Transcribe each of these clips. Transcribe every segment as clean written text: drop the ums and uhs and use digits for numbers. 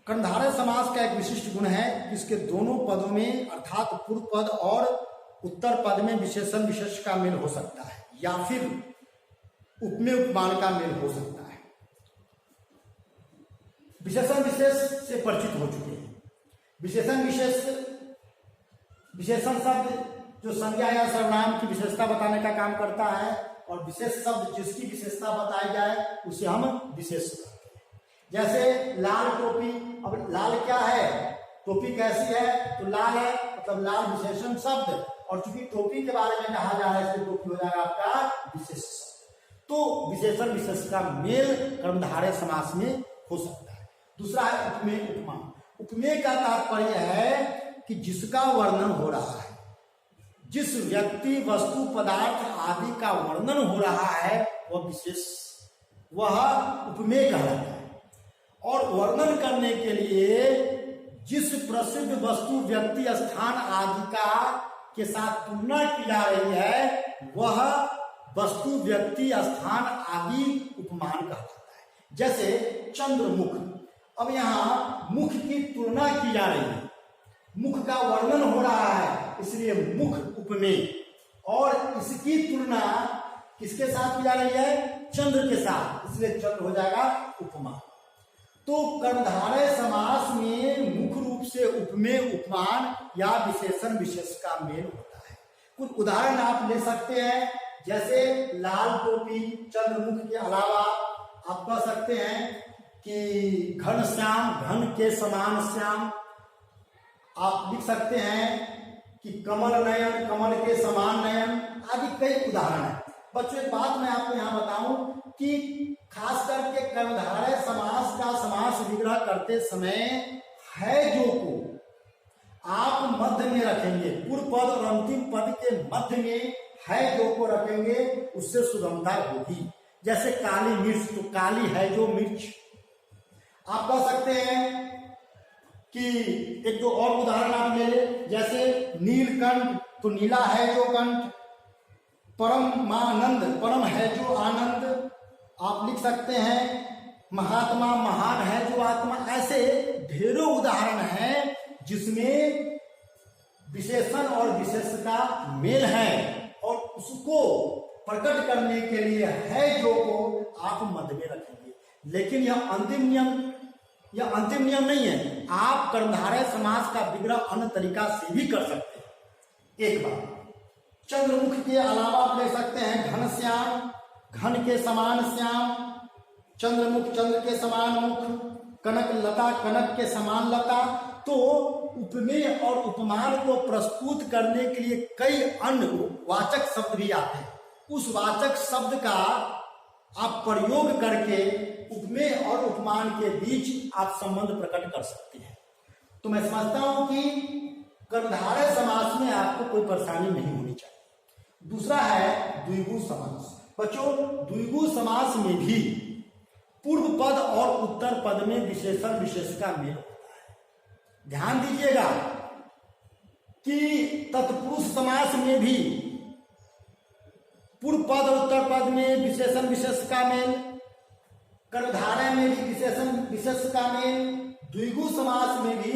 कर्णधारय समास का एक विशिष्ट गुण है कि इसके दोनों पदों में अर्थात पूर्व पद और उत्तर पद में विशेषण विशेष का मेल हो सकता है या फिर उपमेय उपमान का मेल हो सकता है। विशेषण विशेष से परिचित हो चुके हैं। विशेषण शब्द जो संज्ञा या सर्वनाम की विशेषता बताने का काम करता है और विशेष शब्द जिसकी विशेषता बताई जाए उसे हम विशेष कहते हैं। जैसे लाल टोपी, अब लाल क्या है, टोपी कैसी है, तो लाल है मतलब लाल विशेषण शब्द, और चूंकि टोपी के बारे में कहा जा रहा है इसलिए टोपी हो जाएगा आपका विशेष शब्द। तो विशेषण विशेष का मेल कर्मधारय समास में हो सकता है। दूसरा है उपमेय उपमान। उपमेय का तात्पर्य है कि जिसका वर्णन हो रहा है, जिस व्यक्ति वस्तु पदार्थ आदि का वर्णन हो रहा है वह विशेष, वह उपमेय कहलाता है। और वर्णन करने के लिए जिस प्रसिद्ध वस्तु व्यक्ति स्थान आदि का के साथ तुलना की जा रही है वह वस्तु व्यक्ति स्थान आदि उपमान कहलाता है। जैसे चंद्रमुख, अब यहाँ मुख की तुलना की जा रही है, मुख का वर्णन हो रहा है इसलिए मुख उपमेय, और इसकी तुलना किसके साथ की जा रही है, चंद्र के साथ, इसलिए चंद्र हो जाएगा उपमा। तो कर्मधारय समास में मुख्य रूप से उपमेय उपमान या विशेषण विशेष का मेल होता है। कुछ उदाहरण आप ले सकते हैं, जैसे लाल टोपी, चंद्रमुख के अलावा आप कह सकते हैं कि घन श्याम, घन के समान श्याम। आप लिख सकते हैं कि कमल नयन, कमल के समान नयन, आदि कई उदाहरण हैं। बच्चों एक बात मैं आपको यहाँ बताऊं कि खास करके कर्मधारय समास का समास विग्रह करते समय है जो को आप मध्य में रखेंगे, पूर्व पद और अंतिम पद के मध्य में है जो को रखेंगे, उससे सुगमता होगी। जैसे काली मिर्च, तो काली है जो मिर्च। आप कह सकते हैं कि एक दो और उदाहरण आप ले ले, जैसे नीलकंठ, तो नीला है जो कंठ। परमानंद, परम है जो आनंद। आप लिख सकते हैं महात्मा, महान है जो आत्मा। ऐसे ढेरों उदाहरण हैं जिसमें विशेषण और विशेष का मेल है, और उसको प्रकट करने के लिए है जो को आप मध्य में रखेंगे। लेकिन यह अंतिम नियम नहीं है। आप कर्मधारय समास का विग्रह अन्य तरीका से भी कर सकते हैं। एक बार चंद्रमुख के अलावा आप ले सकते हैं घनश्याम, घन के समान श्याम, चंद्रमुख, चंद्र के समान मुख, कनक लता, कनक के समान लता। तो उपमेय और उपमान को प्रस्तुत करने के लिए कई अन्य वाचक शब्द भी आते हैं। उस वाचक शब्द का आप प्रयोग करके उपमेय और उपमान के बीच आप संबंध प्रकट कर सकते हैं। तो मैं समझता हूं कि कर्मधारय समास में आपको कोई परेशानी नहीं होनी चाहिए। दूसरा है द्विगु समास। बच्चों, द्विगु समास में भी पूर्व पद और उत्तर पद में विशेषण विशेष का मेल होता है। ध्यान दीजिएगा कि तत्पुरुष समास में भी पूर्व पद और उत्तर पद में विशेषण विशेष का मेल, कर्मधारय में भी विशेषण विशेष का मेल, द्विगु समास में भी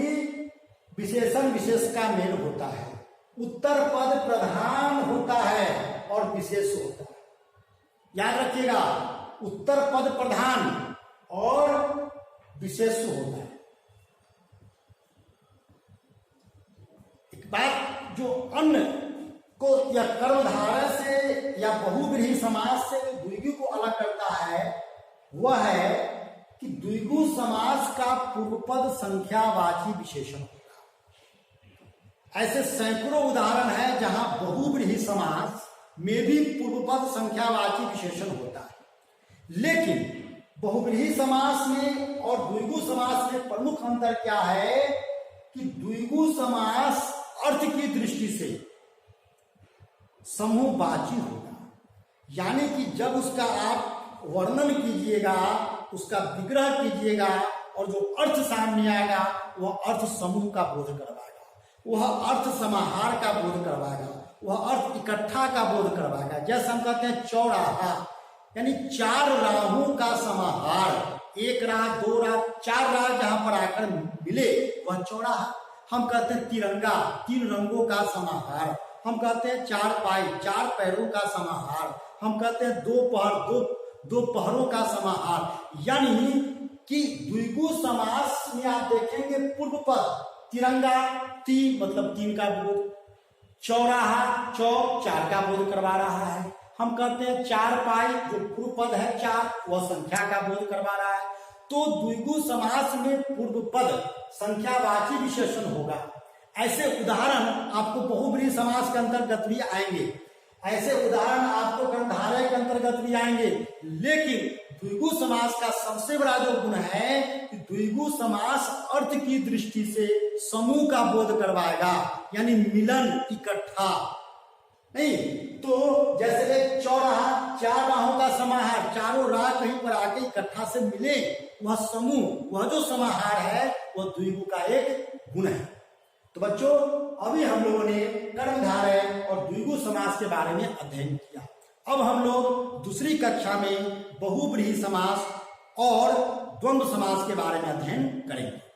विशेषण विशेष का मेल होता है। उत्तर पद प्रधान होता है और विशेष होता है। याद रखिएगा, उत्तर पद प्रधान और विशेष होता है। एक बात जो अन्य को या कर्मधारय से या बहुव्रीहि समास से द्विगु को अलग करता है वह है कि द्विगु समास का पूर्व पद संख्यावाची विशेषण होता है। ऐसे सैकड़ों उदाहरण हैं जहां बहुव्रीहि समास में भी पूर्व पद संख्यावाची विशेषण होता है। लेकिन बहुव्रीहि समास में और द्विगु समास में प्रमुख अंतर क्या है कि द्विगु समास अर्थ की दृष्टि से समूहवाची होगा, यानी कि जब उसका आप वर्णन कीजिएगा, उसका विग्रह कीजिएगा और जो अर्थ सामने आएगा वह अर्थ समूह का बोध करवाएगा, वह अर्थ समाहार का बोध करवाएगा, वह अर्थ इकट्ठा का बोध करवाएगा। जैसे हम कहते हैं चौराहा, यानी चार राहों का समाहार एक राग, दो राग, चार राग जहां पर आकर मिले वह चौराहा। हम कहते हैं तिरंगा, तीन रंगों का समाहार। हम कहते हैं चार पाई, चार पैरों का समाहार। हम कहते हैं दो पहरों का समाहार। यानी कि द्विगु समास में आप देखेंगे पूर्व पद तिरंगा, तीन मतलब तीन का बोध, चौराहा चौक, चार का बोध करवा रहा है। हम कहते हैं चार पाई, जो पूर्व पद है चार, वह संख्या का बोध करवा रहा है। तो द्विगु समास में पूर्व पद संख्यावाची विशेषण होगा। ऐसे उदाहरण आपको बहुब्रीहि समास के अंतर्गत भी आएंगे, ऐसे उदाहरण आपको गंधारय के अंतर्गत भी आएंगे। लेकिन द्विगु समास का सबसे बड़ा जो गुण है कि द्विगु समास अर्थ की दृष्टि से समूह का बोध करवाएगा, यानी मिलन, इकट्ठा नहीं। तो जैसे एक चौराहा, चार राहों का समाहार, चारों राह कहीं पर आके इकट्ठा से मिले, वह समूह, वह जो समाहार है वह द्विगु का एक गुण है। तो बच्चों, अभी हम लोगों ने कर्मधारय और द्विगु समास के बारे में अध्ययन किया। अब हम लोग दूसरी कक्षा में बहुब्रीहि समास और द्वंद्व समास के बारे में अध्ययन करेंगे।